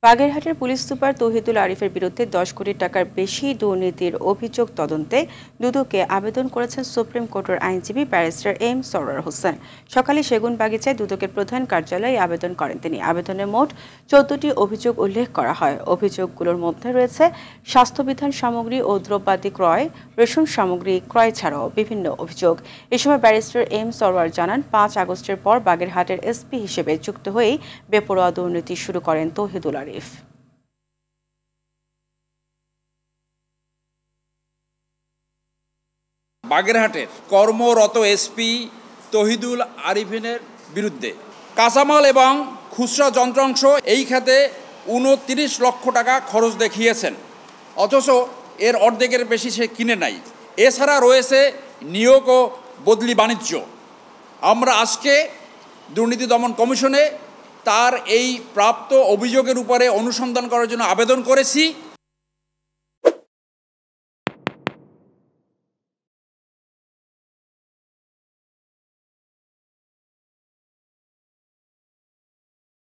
বাগেরহাটের police super Tauhidul আরিফের বিরুদ্ধে 10 কোটি টাকার বেশি দুর্নীতির অভিযোগ তদন্তে দুদকে আবেদন করেছেন সুপ্রিম কোর্টের আইনজীবী ব্যারিস্টার এম সরওয়ার হোসেন। সকালে সেগুনবাগিচায় দুদকের প্রধান কার্যালয়ে আবেদন করেন তিনি। আবেদনে মোট 14টি অভিযোগ উল্লেখ করা হয়। অভিযোগগুলোর মধ্যে রয়েছে স্বাস্থ্যবিধান সামগ্রী ও দ্রব্যাদি ক্রয়, রেশন সামগ্রী ক্রয় ছাড়াও বিভিন্ন অভিযোগ। এ সময় ব্যারিস্টার এম সরওয়ার জানান, 5 আগস্টের পর বাগেরহাটের এসপি হিসেবে যুক্ত হয়েই বেপরোয়া দুর্নীতি শুরু করেন তৌহিদুল আরিফ। বাগেরহাটের কর্মরত এসপি তৌহিদুল আরিফিনের বিরুদ্ধে কাঁচামাল এবং খুচরা যন্ত্রাংশ এই খাতে 29 লক্ষ টাকা খরচ দেখিয়েছেন, অথচ এর অর্ধেকের বেশি সে কিনে নাই। এছাড়া রয়েছে নিয়োগ ও বদলি বাণিজ্য। আমরা আজকে দুর্নীতি দমন কমিশনে তার এই প্রাপ্ত অভিযোগের উপরে অনুসন্ধান করার জন্য আবেদন করেছি।